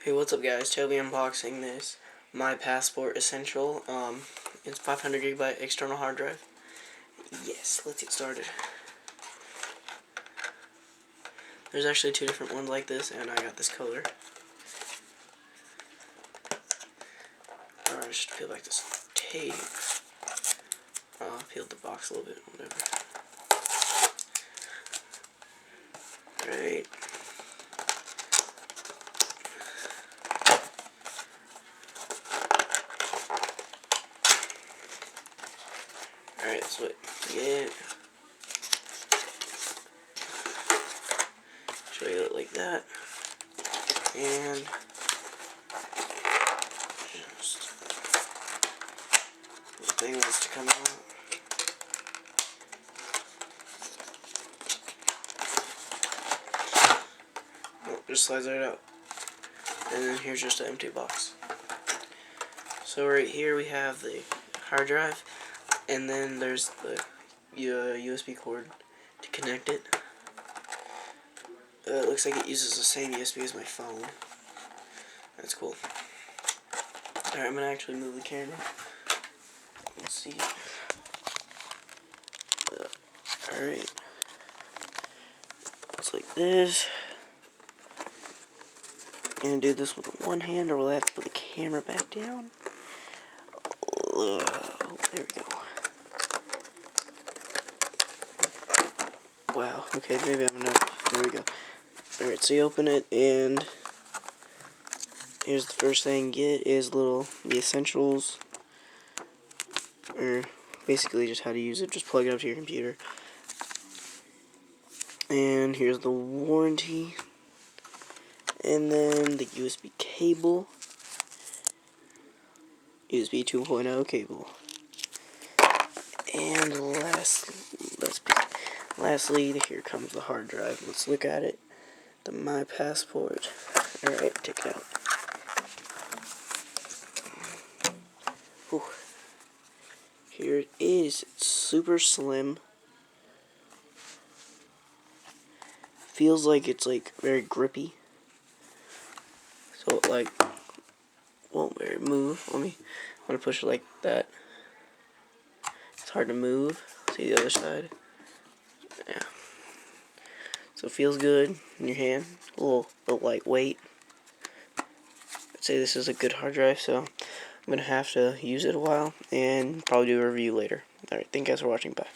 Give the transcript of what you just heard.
Hey, what's up guys? Toby unboxing this My Passport Essential. It's 500 gigabyte external hard drive. Yes, let's get started. There's actually two different ones like this, and I got this color. Alright, just peel back this tape. Peeled the box a little bit, whatever. Right. Alright, that's what you get. Show you it like that. And just the thing wants to come out. Oh, just slides right out. And then here's just an empty box. So right here we have the hard drive, and then there's the USB cord to connect it. It looks like it uses the same USB as my phone. That's cool. Alright, I'm gonna actually move the camera. Let's see. Alright. It's like this. I'm gonna do this with one hand, or will I have to put the camera back down? There we go. Wow, okay, maybe I'm enough. There we go. Alright, so you open it, and here's the first thing you get is the essentials, or basically just how to use it. Just plug it up to your computer. And here's the warranty, and then the USB cable, USB 2.0 cable, and lastly, here comes the hard drive. Let's look at it. The My Passport. Alright, take it out. Whew. Here it is. It's super slim. Feels like it's very grippy. So it won't very move. I'm gonna push it like that. It's hard to move. See the other side? Yeah. So it feels good in your hand. A little lightweight. I'd say this is a good hard drive, so I'm gonna have to use it a while and probably do a review later. Alright, thank you guys for watching. Bye.